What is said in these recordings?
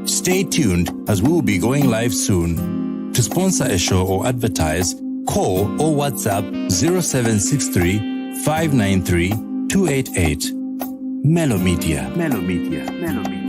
Stay tuned as we will be going live soon. To sponsor a show or advertise, call or WhatsApp 0763 593 288. Melo Media. Melo Media. Melo Media.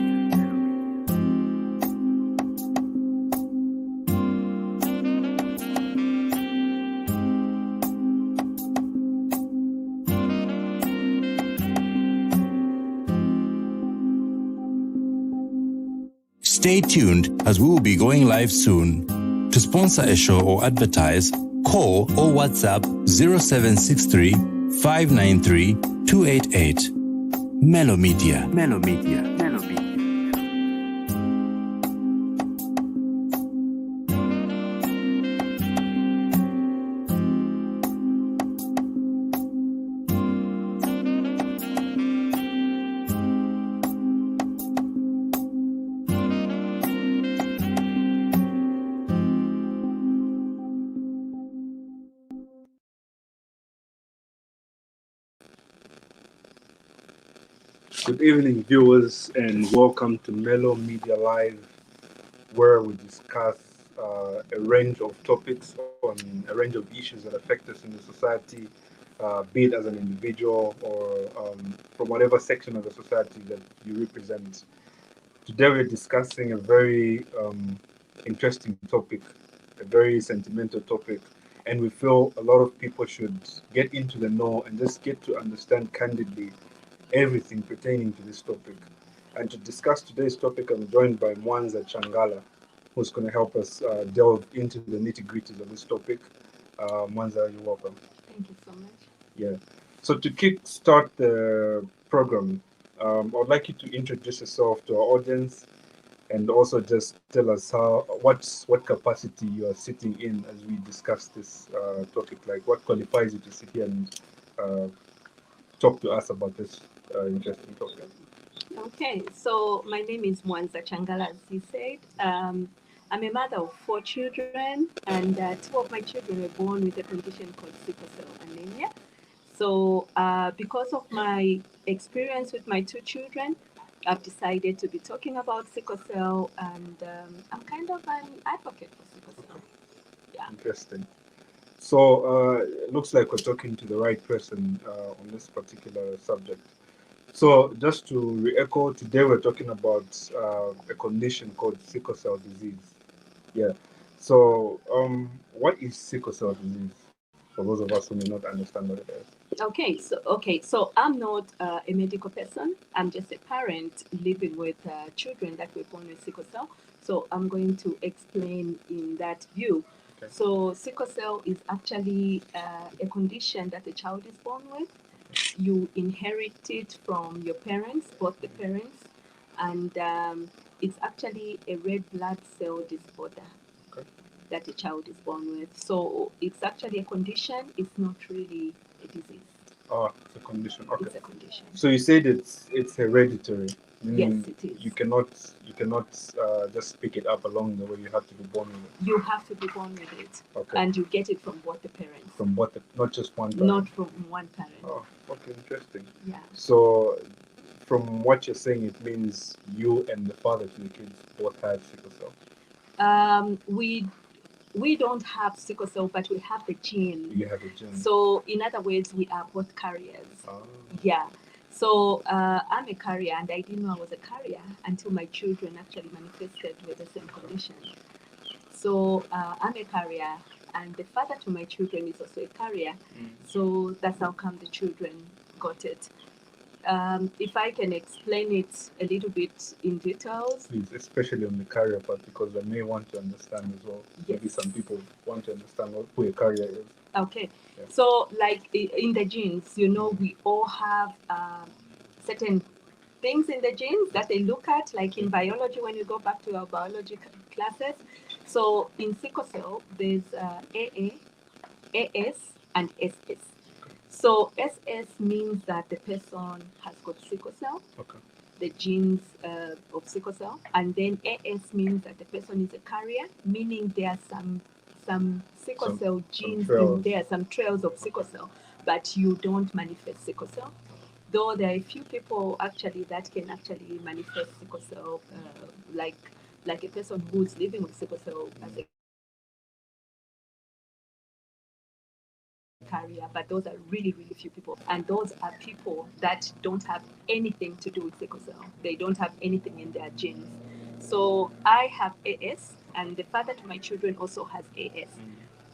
Stay tuned as we will be going live soon. To sponsor a show or advertise, call or WhatsApp 0763 593 288. Melo Media. Melo Media. Melo Media. Good evening, viewers, and welcome to Melo Media Live, where we discuss a range of topics on a range of issues that affect us in the society, be it as an individual or from whatever section of the society that you represent. Today we're discussing a very interesting topic, a very sentimental topic, and we feel a lot of people should get into the know and just get to understand candidly everything pertaining to this topic. And to discuss today's topic, I'm joined by Mwanza Changala, who's going to help us delve into the nitty-gritties of this topic. Mwanza, you're welcome. Thank you so much. Yeah. So to kick-start the program, I'd like you to introduce yourself to our audience and also just tell us what capacity you are sitting in as we discuss this topic. Like, what qualifies you to sit here and talk to us about this interesting topic. Okay, so my name is Mwanza Changala, as he said. I'm a mother of 4 children, and 2 of my children were born with a condition called sickle cell anemia. So because of my experience with my 2 children, I've decided to be talking about sickle cell, and I'm kind of an advocate for sickle cell. Yeah. Interesting. So it looks like we're talking to the right person on this particular subject. So just to re-echo, today we're talking about a condition called sickle cell disease. Yeah. So what is sickle cell disease? For those of us who may not understand what it is. Okay, so I'm not a medical person. I'm just a parent living with children that were born with sickle cell. So I'm going to explain in that view. Okay. So sickle cell is actually a condition that a child is born with. You inherit it from your parents, both the parents, and it's actually a red blood cell disorder that a child is born with. So it's actually a condition, it's not really a disease. Oh, it's a condition. Okay. It's a condition. So you said it's hereditary. Yes, it is. You cannot just pick it up along the way. You have to be born with it. You have to be born with it. Okay. And you get it from both the parents. From both, not just one parent. Not from one parent. Oh, okay, interesting. Yeah. So, from what you're saying, it means you and the father to the kids both have sickle cell. We don't have sickle cell, but we have the gene. You have a gene. So, in other words, we are both carriers. Oh. Yeah. So I'm a carrier, and I didn't know I was a carrier until my children actually manifested with the same condition. So I'm a carrier, and the father to my children is also a carrier. So that's how come the children got it. If I can explain it a little bit in details. Please, especially on the carrier part, because I may want to understand as well. Yes. Maybe some people want to understand who a carrier is. Okay. Yeah. So like in the genes, we all have certain things in the genes that they look at, like in biology, when you go back to our biology classes. So in sickle cell, there's AA, AS, and SS. So SS means that the person has got sickle cell, Okay. the genes of sickle cell, and then AS means that the person is a carrier, meaning there are some sickle cell genes in there, some trails of sickle cell, but you don't manifest sickle cell. Though there are a few people actually that can actually manifest sickle cell, like like a person who's living with sickle cell as a carrier, but those are really, really few people. And those are people that don't have anything to do with sickle cell. They don't have anything in their genes. So I have AS, and the father to my children also has AS.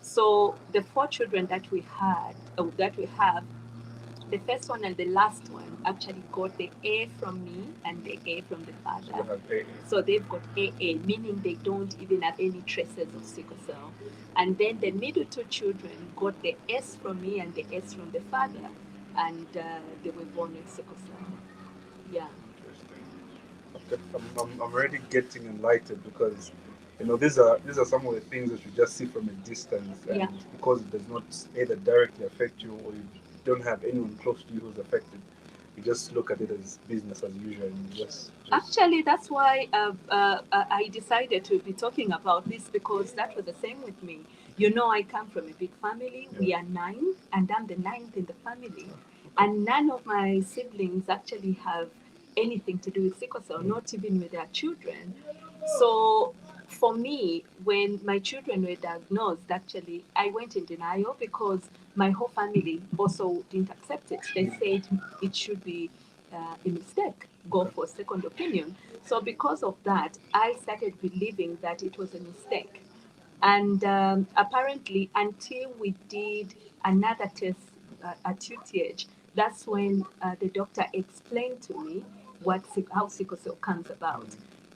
So the 4 children that we have, the first one and the last one actually got the A from me and the A from the father. So they've got AA, meaning they don't even have any traces of sickle cell. And then the middle 2 children got the S from me and the S from the father, and they were born with sickle cell. Yeah. I'm already getting enlightened because these are some of the things that you just see from a distance, and Yeah. because it does not either directly affect you or you don't have anyone close to you who's affected, you just look at it as business as usual. And just Actually, that's why I decided to be talking about this, because that was the same with me. I come from a big family. We are 9, and I'm the 9th in the family. And none of my siblings actually have anything to do with sickle cell, not even with their children. So for me, when my children were diagnosed, actually, I went in denial because my whole family also didn't accept it. They said it should be a mistake, go for a second opinion. So because of that, I started believing that it was a mistake. And apparently, until we did another test at UTH, that's when the doctor explained to me how sickle cell comes about.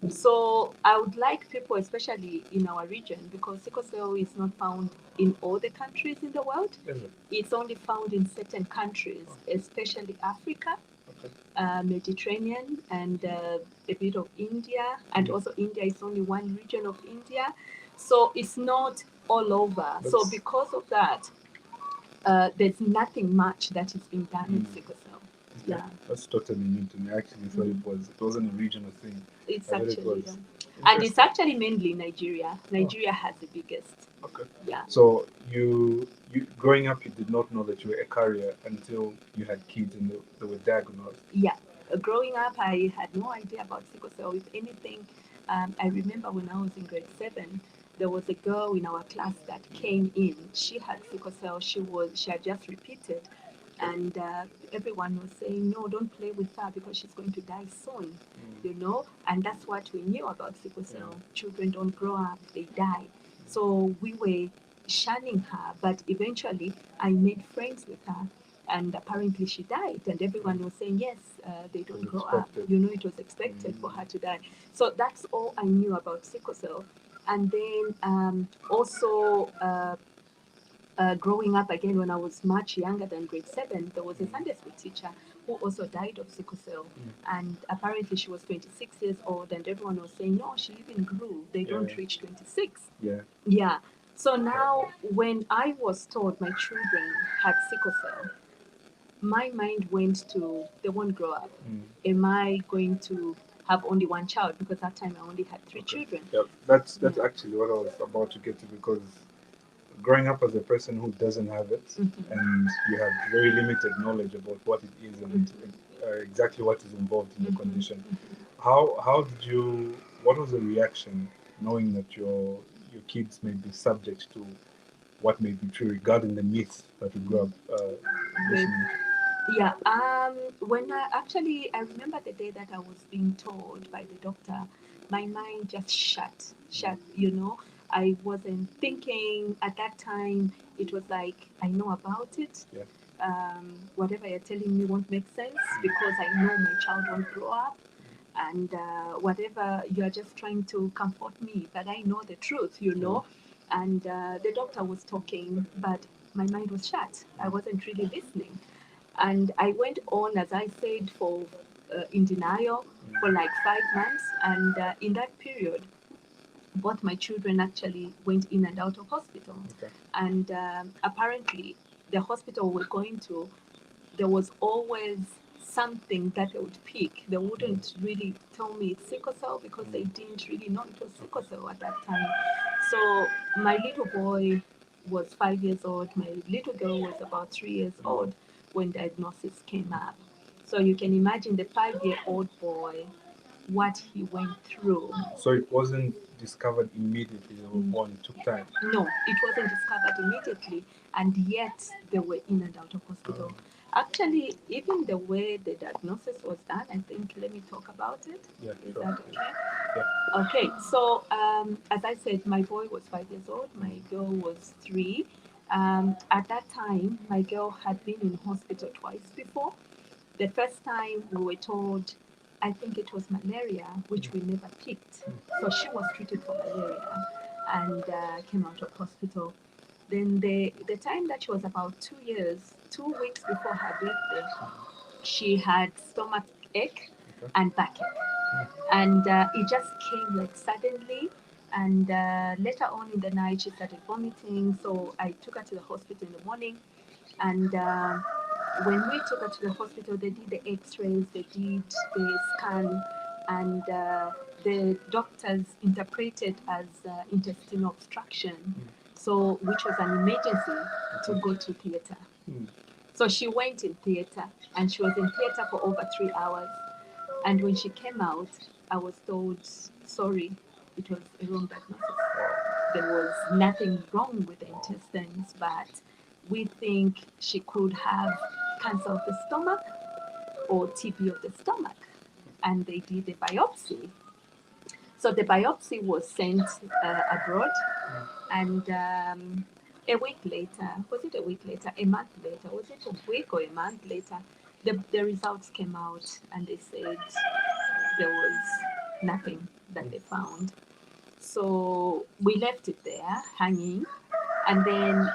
So I would like people, especially in our region, because sickle cell is not found in all the countries in the world. It's only found in certain countries, especially Africa, Mediterranean, and a bit of India. And also India is only one region of India. So it's not all over. So because of that, there's nothing much that is being done in sickle cell. Yeah. That's totally new to me. I actually thought it wasn't a regional thing. It's I thought it actually, was. and it's actually mainly Nigeria. Nigeria has the biggest. Okay. Yeah. So you growing up, you did not know that you were a carrier until you had kids and they were diagnosed. Yeah. Growing up, I had no idea about sickle cell. If anything, I remember when I was in grade 7, there was a girl in our class that came in. She had sickle cell. She had just repeated, and everyone was saying, "No, don't play with her because she's going to die soon." And that's what we knew about sickle cell. Children don't grow up; they die. So we were shunning her, but eventually I made friends with her. And apparently she died, and everyone was saying, yes, they don't grow up. It was expected for her to die. So that's all I knew about sickle cell. And then also growing up again, when I was much younger than grade 7, there was a Sunday school teacher who also died of sickle cell. And apparently she was 26 years old, and everyone was saying, no, she even grew. They don't reach 26. Yeah. So now, when I was told my children had sickle cell, my mind went to, they won't grow up. Am I going to have only one child? Because that time I only had 3 children. Yeah, that's actually what I was about to get to, because growing up as a person who doesn't have it, and you have very limited knowledge about what it is and exactly what is involved in the condition. How did you? What was the reaction knowing that your kids may be subject to what may be true regarding the myths that we grew up listening to? Yeah. When I remember the day that I was being told by the doctor, my mind just shut. I wasn't thinking at that time. It was like, I know about it. Whatever you're telling me won't make sense because I know my child won't grow up. And whatever, you're just trying to comfort me, but I know the truth, And the doctor was talking, but my mind was shut. I wasn't really listening. And I went on, as I said, for in denial for like 5 months. And in that period, both my children actually went in and out of hospital. And apparently, the hospital we're going to, there was always something that they would pick. They wouldn't really tell me it's sickle cell because they didn't really know it was sickle cell at that time. So my little boy was 5 years old. My little girl was about 3 years old when diagnosis came up. So you can imagine the 5-year-old boy what he went through. So it wasn't discovered immediately. They were born. It took time. No, it wasn't discovered immediately, and yet they were in and out of hospital. Actually, even the way the diagnosis was done, I think, let me talk about it. Yeah, Is sure. that okay? Yeah. Okay, so as I said, my boy was 5 years old, my girl was 3. At that time, my girl had been in hospital twice before. The first time we were told, I think it was malaria, which we never picked. So she was treated for malaria and came out of hospital. Then the time that she was about 2 years, 2 weeks before her birthday, she had stomach ache and backache. And it just came like suddenly. And later on in the night, she started vomiting. So I took her to the hospital in the morning. And when we took her to the hospital, they did the x-rays, they did the scan, and the doctors interpreted as intestinal obstruction, so which was an emergency to go to theater. So she went in theater, and she was in theater for over 3 hours. And when she came out, I was told, sorry, it was a wrong diagnosis. There was nothing wrong with the intestines, but we think she could have cancer of the stomach or TB of the stomach. And they did a biopsy. So the biopsy was sent abroad, and a week later, was it a week later, a month later, was it a week or a month later, the results came out, and they said there was nothing that they found. So we left it there hanging, and then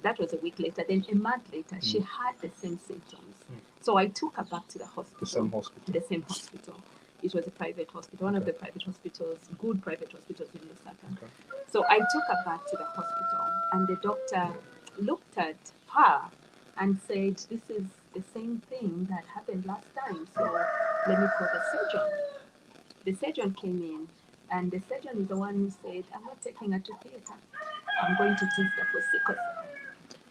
that was a week later. Then a month later, she had the same symptoms. So I took her back to the hospital. The same hospital. The same hospital. It was a private hospital, one of the private hospitals, good private hospitals in Lusaka. Okay. So I took her back to the hospital, and the doctor looked at her and said, "This is the same thing that happened last time. So let me call the surgeon." The surgeon came in, and the surgeon is the one who said, "I'm not taking her to theater. I'm going to test her for sickle cell."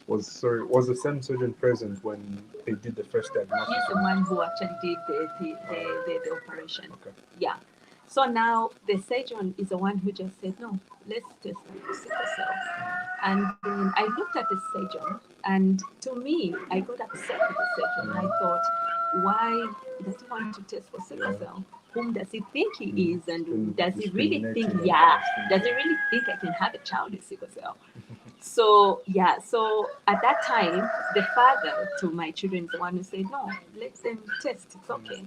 Was the same surgeon present when they did the first diagnosis? He's the one who actually did the operation. Okay. Yeah. So now the surgeon is the one who just said, "No, let's test her for sickle cell." And then I looked at the surgeon, and to me, I got upset with the surgeon. I thought, why does he want to test for sickle cell? Whom does he think he is? And does he really think, does he really think I can have a child with sickle cell? So at that time, the father to my children is the one who said, "No, let them test, it's okay."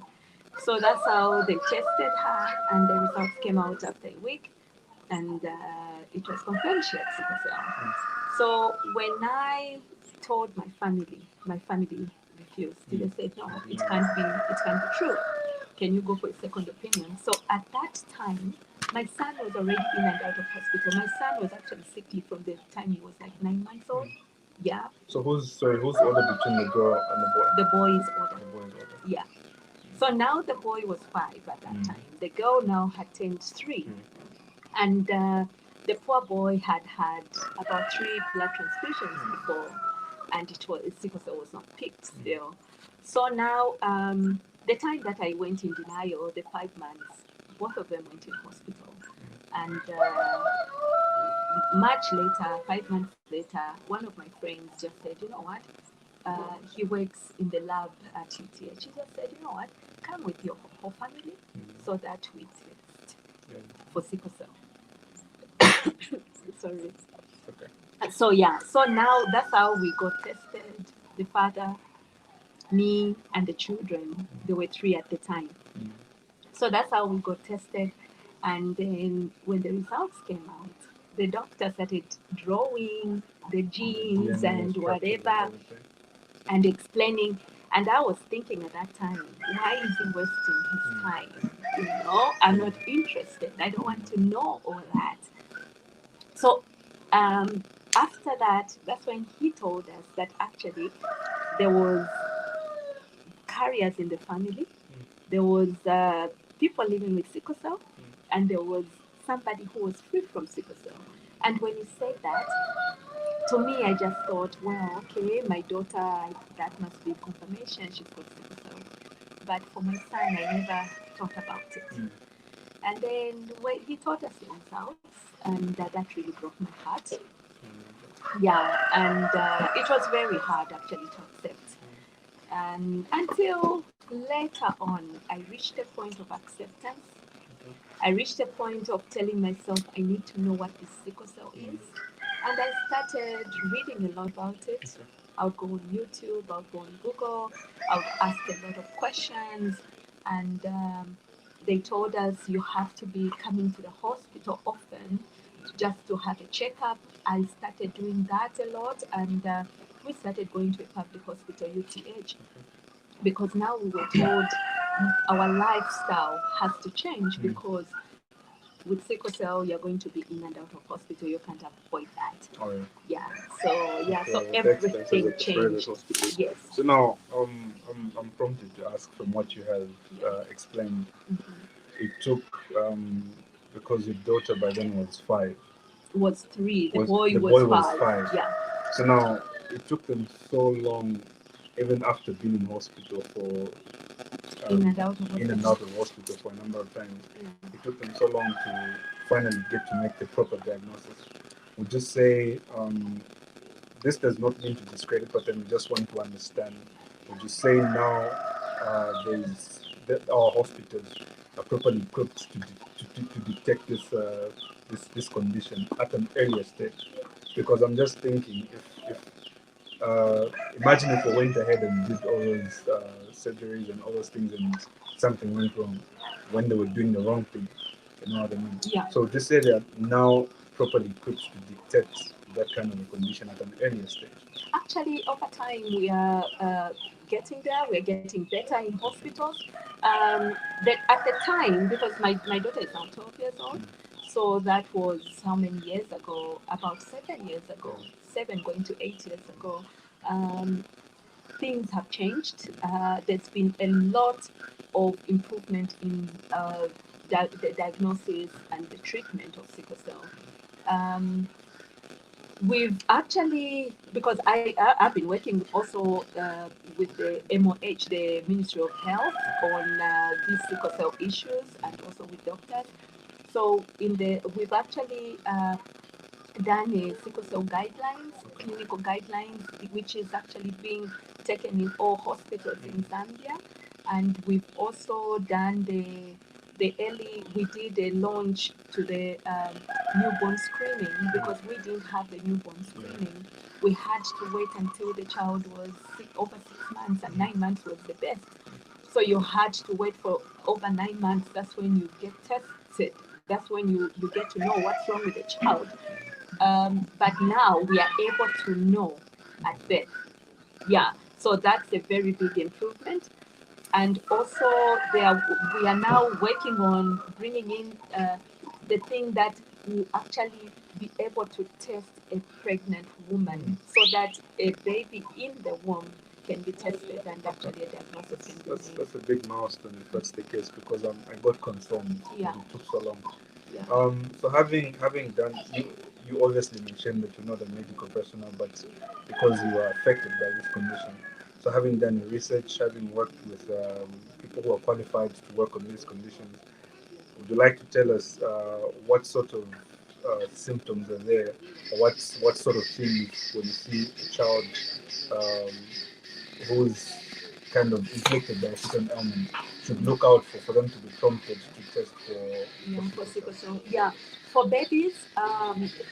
So that's how they tested her, and the results came out after a week, and it was confirmed she had sickle cell. So when I told my family refused. They said, "No, it can't be true. Can you go for a second opinion?" So at that time, my son was already in and out of hospital. My son was actually sickly from the time he was like 9 months old. Yeah. So who's older between the girl and the boy? The boy is older. The boy is older. Yeah. So now the boy was 5 at that time. The girl now had turned 3. And the poor boy had about 3 blood transfusions before, and sickle cell was not picked still. So now, the time that I went in denial, the 5 months, both of them went in hospital. And much later, 5 months later, one of my friends just said, "You know what? He works in the lab at UTH." She just said, "You know what? Come with your whole family so that we test for sickle cell." Sorry. Okay. So now that's how we got tested. The father, me, and the children. There were 3 at the time. So that's how we got tested. And then when the results came out, the doctor started drawing the genes and whatever and explaining. And I was thinking at that time, why is he wasting his time? I'm not interested. I don't want to know all that. So after that, that's when he told us that actually there was carriers in the family. There was people living with sickle cell, and there was somebody who was free from sickle cell. And when he said that, to me, I just thought, well, okay, my daughter, that must be confirmation she's got sickle cell. But for my son, I never thought about it. And then when he taught us in his house, and that really broke my heart. Yeah, and it was very hard actually to accept. And until later on, I reached a point of acceptance. I reached a point of telling myself I need to know what this sickle cell is. And I started reading a lot about it. I would go on YouTube, I would go on Google, I would ask a lot of questions. And they told us you have to be coming to the hospital often just to have a checkup. I started doing that a lot, and we started going to a public hospital, UTH, because now we were told our lifestyle has to change because with sickle cell you're going to be in and out of hospital. You can't avoid that. Oh, Yeah. So okay, everything at the private changed. hospital. Yes. So now, I'm prompted to ask from what you have explained. It took because your daughter by then was 5. Was 3. The Was boy the was boy was 5. 5? Yeah. So now it took them so long, even after being in hospital for In and out of hospital. in and out of hospital for a number of times. It took them so long to finally get to make the proper diagnosis. Would you say this does not mean to discredit, but then we just want to understand. Would you say now our hospitals are properly equipped to detect this condition at an earlier stage? Because I'm just thinking, if imagine if we went ahead and did all those surgeries and all those things and something went wrong when they were doing the wrong thing. You know what I mean? Yeah. So this say they are now properly equipped to detect that kind of a condition at an earlier stage. Actually, over time, we are getting there. We're getting better in hospitals. But at the time, because my daughter is now 12 years old, so that was how many years ago? About 7 years ago. 7 going to 8 years ago. Things have changed. There's been a lot of improvement in the diagnosis and the treatment of sickle cell. We've actually, because I've been working also with the MOH, the Ministry of Health, on these sickle cell issues, and also with doctors. So we've actually done a sickle cell guidelines, clinical guidelines, which is actually being taken in all hospitals in Zambia, and we've also done we did a launch to the newborn screening because we didn't have the newborn screening. We had to wait until the child was over 6 months, and 9 months was the best. So you had to wait for over 9 months. That's when you get tested. That's when you get to know what's wrong with the child. But now we are able to know at birth. Yeah, so that's a very big improvement. And also, we are now working on bringing in the thing that will actually be able to test a pregnant woman so that a baby in the womb can be tested and actually a diagnosis can be made. That's a big milestone if that's the case, because I got concerned that it took so long. Yeah. So having done, you obviously mentioned that you're not a medical personnel, but because you are affected by this condition. So having done research, having worked with people who are qualified to work on these conditions, would you like to tell us what sort of symptoms are there, or what sort of things when you see a child who's kind of inflicted by a certain ailment should look out for them to be prompted to test for sickle cell? Yeah, for babies,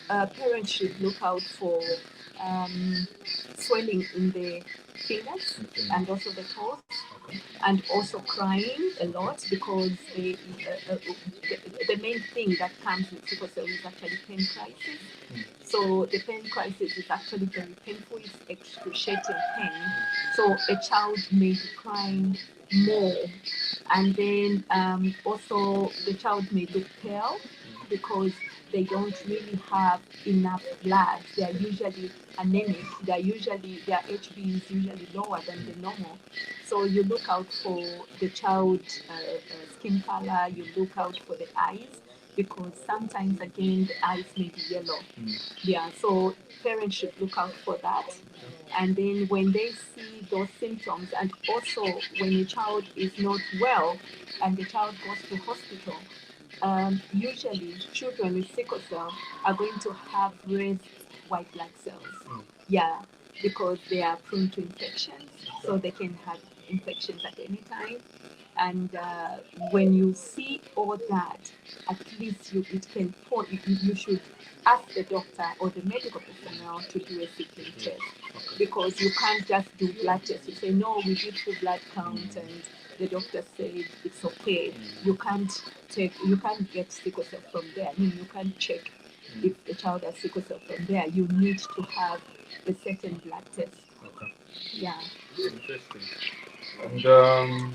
parents should look out for swelling in the fingers and also the toes, and also crying a lot because the main thing that comes with sickle cell is actually pain crisis. So the pain crisis is actually very painful. It's excruciating pain. So a child may be crying more, and then also the child may look pale because they don't really have enough blood. They are usually anemic. Their HB is usually lower than the normal. So you look out for the child skin color. You look out for the eyes. because sometimes again the eyes may be yellow. Yeah, so parents should look out for that. And then when they see those symptoms, and also when a child is not well and the child goes to hospital, usually children with sickle cell are going to have raised white blood cells. Yeah, because they are prone to infections, so they can have infections at any time. And when you see all that, at least it can point. You should ask the doctor or the medical personnel to do a Sickle test, because you can't just do blood tests. You say no, we did full blood count, and the doctor said it's okay. You can't get sickle cell from there. I mean, you can't check if the child has sickle cell from there. You need to have a certain blood test. Okay. Yeah. Interesting. And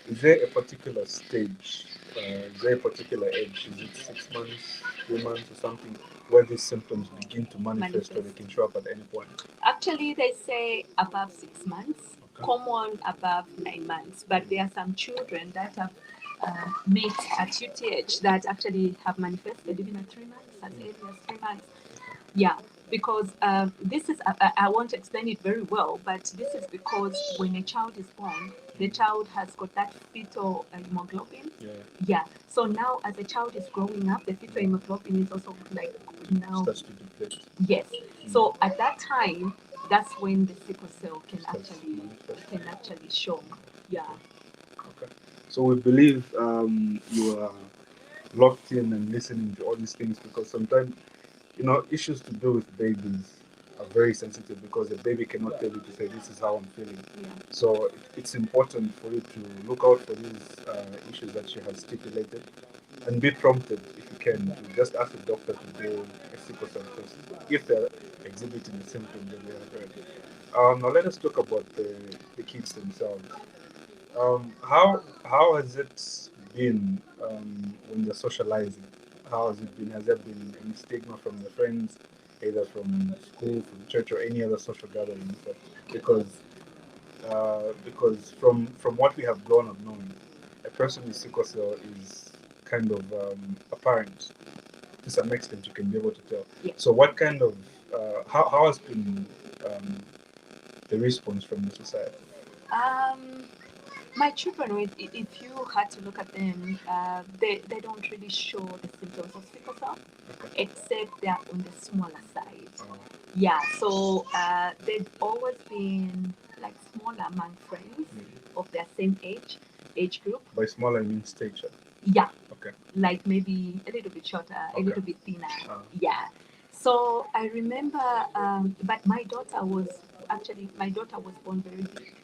is there a particular stage? Is there a particular age? Is it 6 months, 3 months, or something, where these symptoms begin to manifest, or they can show up at any point? Actually, they say above 6 months, common above 9 months, but there are some children that have met at UTH that actually have manifested even at 3 months, as early as 3 months. Yeah, because this is, I won't explain it very well, but this is because when a child is born, the child has got that fetal hemoglobin. Yeah. So now, as a child is growing up, the fetal hemoglobin is also like now. Starts to deplete. Yes. So at that time, that's when the sickle cell can actually show. Yeah. Okay. So we believe you are locked in and listening to all these things, because sometimes, issues to do with babies are very sensitive, because the baby cannot tell you to say, this is how I'm feeling. Yeah. So it's important for you to look out for these issues that she has stipulated, and be prompted, if you can, to just ask the doctor to do a sickle cell test if they're exhibiting the symptoms that we have heard. Now let us talk about the kids themselves. How has it been when they're socializing? How has it been? Has there been any stigma from their friends, either from school, from church, or any other social gatherings? Because from what we have grown up knowing, a person with sickle cell is kind of apparent. To some extent, you can be able to tell. Yeah. So, what kind of how has been the response from the society? My children, if you had to look at them, they don't really show the symptoms of sickle cell, except they're on the smaller side. Yeah, so they've always been like smaller among friends of their same age group. By smaller, I mean stature. Yeah. Okay. Like maybe a little bit shorter, a little bit thinner. Yeah. So I remember, but my daughter was born very big,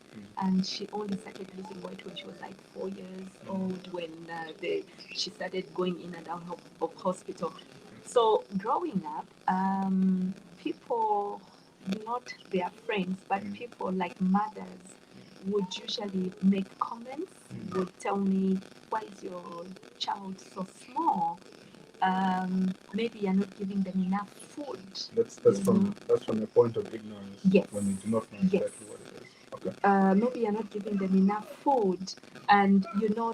and she only started losing weight when she was like 4 years old, when she started going in and out of hospital. So growing up, people, not their friends, but people like mothers, would usually make comments, would tell me, why is your child so small? Maybe you're not giving them enough food. That's from a point of ignorance. Yes. When you do not know exactly what it is. Okay. Maybe you're not giving them enough food, and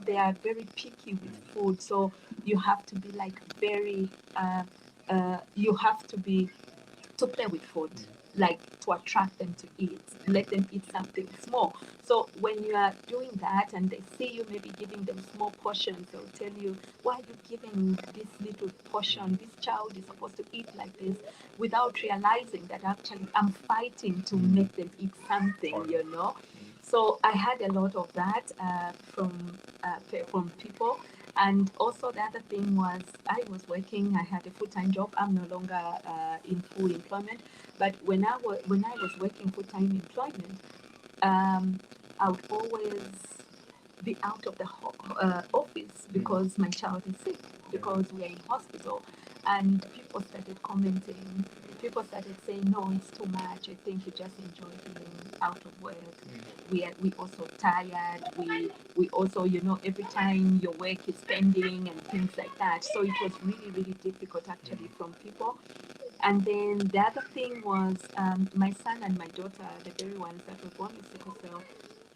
they are very picky with food, so you have to be like very you have to play with food, like to attract them to eat, let them eat something small. So when you are doing that and they see you maybe giving them small portions, they'll tell you, why are you giving this little portion? This child is supposed to eat like this, without realizing that actually I'm fighting to make them eat something. So I had a lot of that from people. And also the other thing was, I was working. I had a full-time job. I'm no longer in full employment. But when I was working full-time employment, I would always be out of the office because my child is sick, because we are in hospital. And people started commenting. People started saying, no, it's too much. I think you just enjoy being out of work. We also tired. We also, every time your work is pending and things like that. So it was really, really difficult actually from people. And then the other thing was, my son and my daughter, the very ones that were born with sickle cell,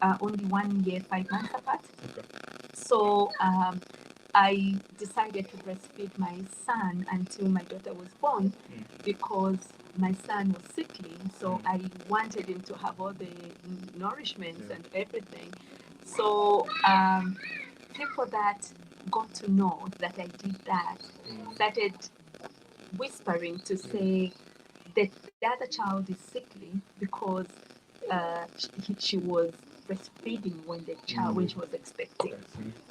are only 1 year, 5 months apart. So I decided to breastfeed my son until my daughter was born because my son was sickly. So I wanted him to have all the nourishments and everything. So people that got to know that I did that started whispering to say that the other child is sickly because she was breastfeeding when the child when she was expecting.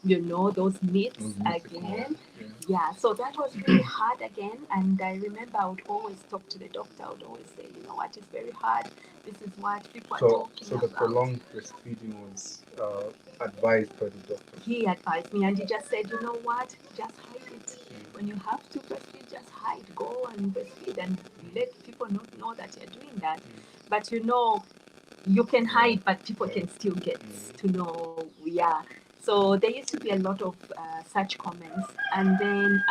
Those myths again. Yeah, so that was really hard again. And I remember I would always talk to the doctor. I would always say, you know what, it's very hard. This is what people are talking So about. the prolonged breastfeeding was advised by the doctor. He advised me, and he just said, you know what, just hide it. When you have to breastfeed, just hide. Go and breastfeed and let people not know that you're doing that. But you can hide, but people can still get to know. Yeah. So there used to be a lot of such comments. And then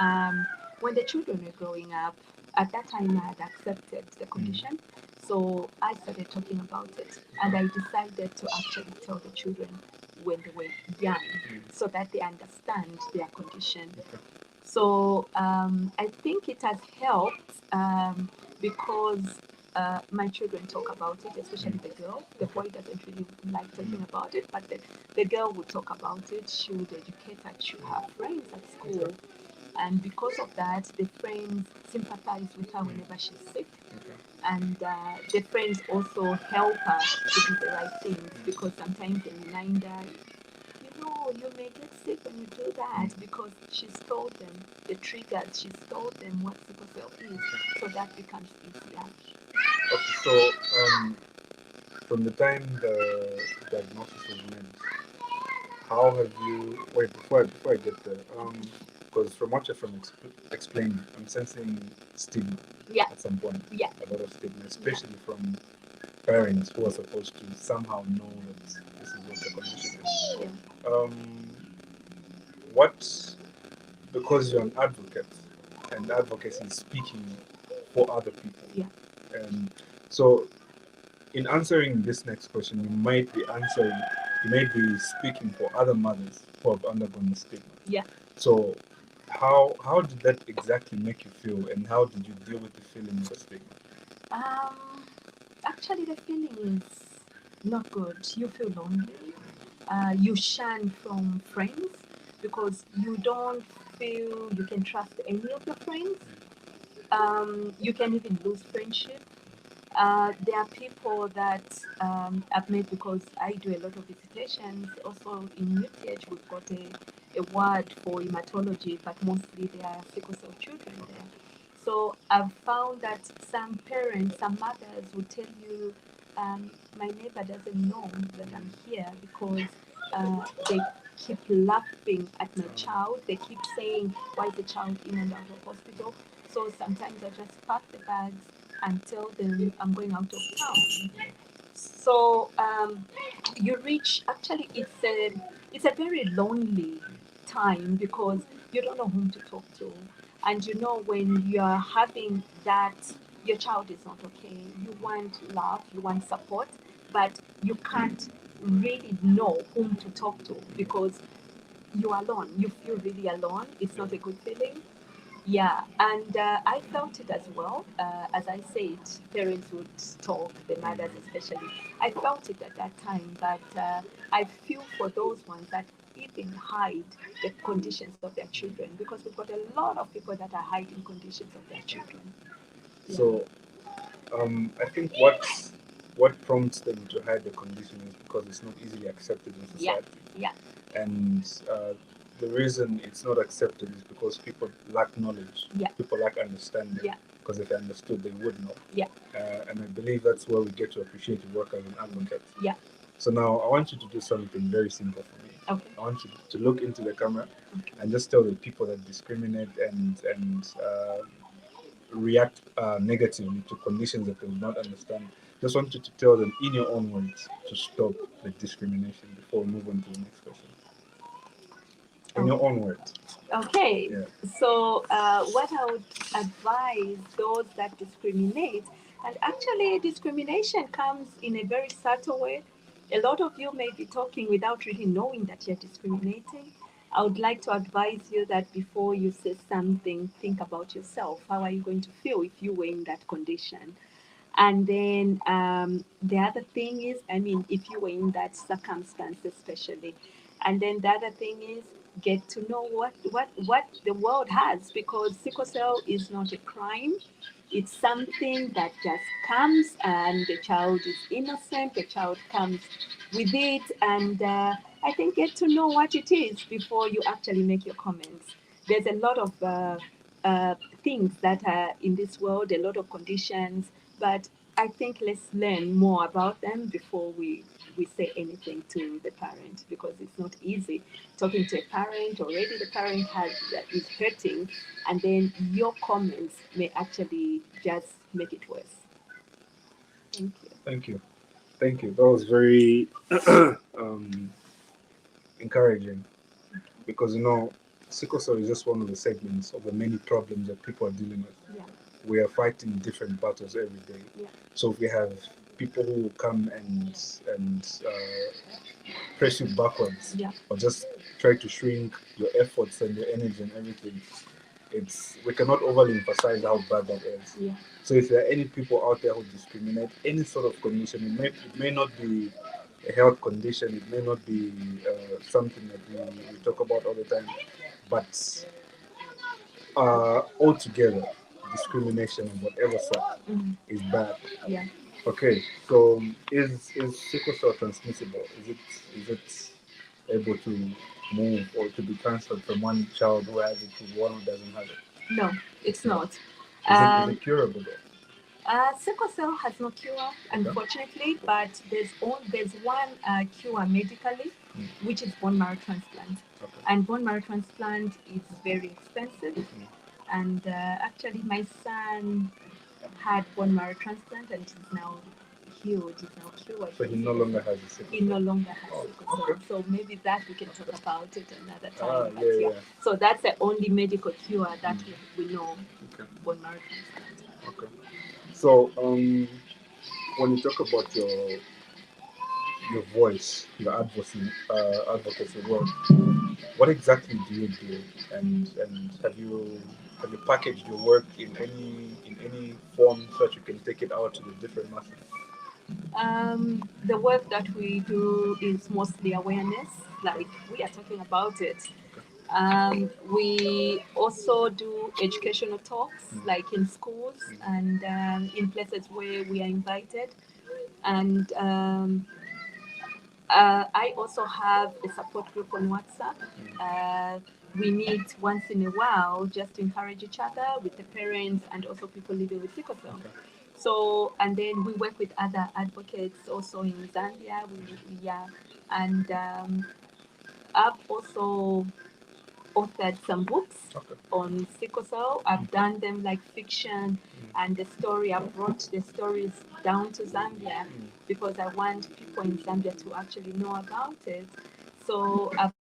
when the children were growing up, at that time I had accepted the condition. So I started talking about it. And I decided to actually tell the children when they were young so that they understand their condition. So I think it has helped because my children talk about it, especially the girl. The boy doesn't really like talking about it, but the girl would talk about it. She would educate her, she would have friends at school. And because of that, the friends sympathize with her whenever she's sick. And the friends also help her to do the right things because sometimes they remind her, you may get sick when you do that because she's told them the triggers, she's told them what sickle cell is, so that becomes easier. Okay, so from the time the diagnosis was made, how have you? Wait, before I get there, because from what you've explained, I'm sensing stigma. Yeah. At some point. Yeah. A lot of stigma, especially from parents who are supposed to somehow know that this is what the condition is. Yeah. Because you're an advocate, and advocacy is speaking for other people. Yeah. So in answering this next question, you might be speaking for other mothers who have undergone the stigma. Yeah. So how did that exactly make you feel, and how did you deal with the feeling of the stigma? Actually, the feeling is not good. You feel lonely. You shun from friends because you don't feel you can trust any of your friends. You can even lose friendship. There are people that I've met because I do a lot of visitations. Also in UTH, we've got a ward for hematology, but mostly there are sickle cell children there. So I've found that some parents, some mothers will tell you, my neighbor doesn't know that I'm here because they keep laughing at my child. They keep saying, why is the child in and out of hospital? So sometimes I just pack the bags and tell them I'm going out of town. So you reach, actually it's a very lonely time because you don't know whom to talk to. And when you're having that, your child is not okay, you want love, you want support, but you can't really know whom to talk to because you're alone. You feel really alone. It's not a good feeling. Yeah, and I felt it as well. As I said, parents would talk, the mothers especially. I felt it at that time, but I feel for those ones that even hide the conditions of their children because we've got a lot of people that are hiding conditions of their children. Yeah. So, I think what prompts them to hide the condition is because it's not easily accepted in society. Yeah. And the reason it's not accepted is because people lack knowledge. Yeah. People lack understanding. Yeah. Because if they understood, they would know. Yeah. And I believe that's where we get to appreciate your work as an advocate. Yeah. So now I want you to do something very simple for me. Okay. I want you to look into the camera and just tell the people that discriminate and react negatively to conditions that they will not understand. Just want you to tell them in your own words to stop the discrimination before we move on to the next question. In your own words. Okay. Yeah. So what I would advise those that discriminate, and actually discrimination comes in a very subtle way. A lot of you may be talking without really knowing that you're discriminating. I would like to advise you that before you say something, think about yourself. How are you going to feel if you were in that condition? And then the other thing is, I mean, if you were in that circumstance, especially, and then the other thing is get to know what the world has, because sickle cell is not a crime. It's something that just comes, and the child is innocent. The child comes with it, and I think get to know what it is before you actually make your comments. There's a lot of things that are in this world, a lot of conditions, but I think let's learn more about them before we say anything to the parent, because it's not easy talking to a parent. Already the parent is hurting, and then your comments may actually just make it worse. Thank you. Thank you. Thank you. That was very um, encouraging, because sickle cell is just one of the segments of the many problems that people are dealing with. Yeah. We are fighting different battles every day. Yeah. So if we have people who come and press you backwards, Yeah. or just try to shrink your efforts and your energy and everything, we cannot overly emphasize how bad that is. Yeah. So if there are any people out there who discriminate any sort of condition, it may not be a health condition, it may not be something that we talk about all the time, but altogether, discrimination of whatever sort is bad. Yeah. Okay, so is sickle cell transmissible? Is it able to move or to be transferred from one child who has it to one who doesn't have it? No, it's not. Is it curable though? Sickle cell has no cure, unfortunately, but there's one cure medically, which is bone marrow transplant. Okay. And bone marrow transplant is very expensive. And actually, my son had bone marrow transplant, and he's now healed. He's now cured. So he no longer has a sickle He cell. no longer has sickle cell. Okay. So maybe that we can talk about it another Ah, time. But yeah. So that's the only medical cure that we know. Okay. Bone marrow transplant. Okay. So when you talk about your voice, your advocacy work, what exactly do you do? And have you packaged your work in any form so that you can take it out to the different masses? The work that we do is mostly awareness, like we are talking about it. We also do educational talks, like in schools and in places where we are invited. And I also have a support group on WhatsApp. We meet once in a while just to encourage each other with the parents and also people living with sickle cell. So, and then we work with other advocates also in Zambia. And I've also authored some books on sickle cell. I've done them like fiction, and the story, I brought the stories down to Zambia because I want people in Zambia to actually know about it. So I've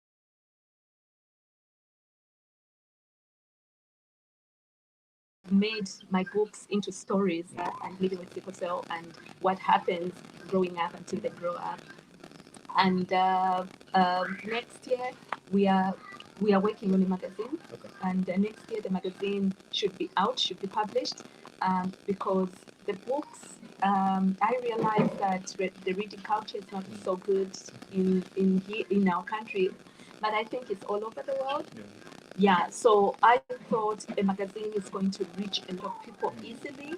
made my books into stories and living with sickle cell and what happens growing up until they grow up. And next year we are working on a magazine, and next year the magazine should be published, because the books, I realize that the reading culture is not so good in our country, but I think it's all over the world. Yeah, so I thought a magazine is going to reach a lot of people easily,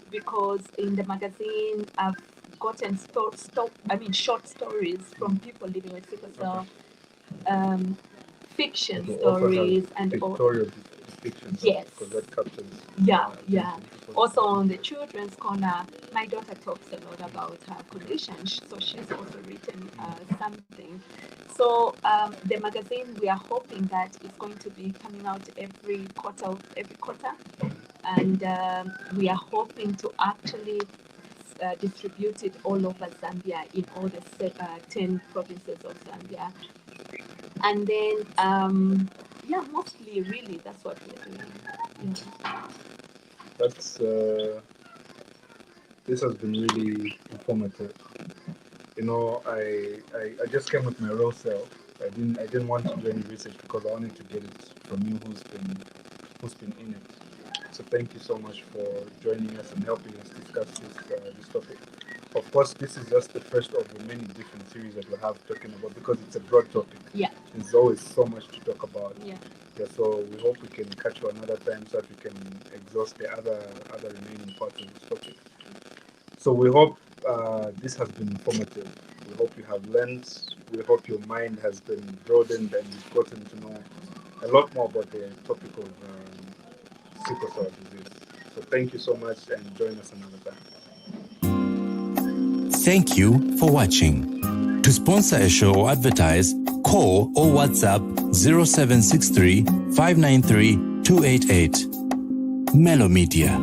because in the magazine I've gotten short stories from people living with sickle cell, fiction stories, and pictorial depictions. Yes. Because that captures. Yeah. Also on the children's corner, my daughter talks a lot about her condition, so she's also written something. So the magazine, we are hoping that it's going to be coming out every quarter, and we are hoping to actually distribute it all over Zambia, in all the 10 provinces of Zambia. And then, mostly really, that's what we're doing. That's this has been really informative. I just came with my raw cell, I didn't want to do any research because I wanted to get it from you who's been in it. So thank you so much for joining us and helping us discuss this topic. Of course, this is just the first of the many different series that we'll have talking about, because it's a broad topic. Yeah. There's always so much to talk about. Yeah. So we hope we can catch you another time so that we can exhaust the other remaining parts of this topic. So we hope this has been informative. We hope you have learned. We hope your mind has been broadened and you've gotten to know a lot more about the topic of sickle cell disease. So thank you so much, and join us another time. Thank you for watching. To sponsor a show or advertise, call or WhatsApp 0763 593 288. Melo Media.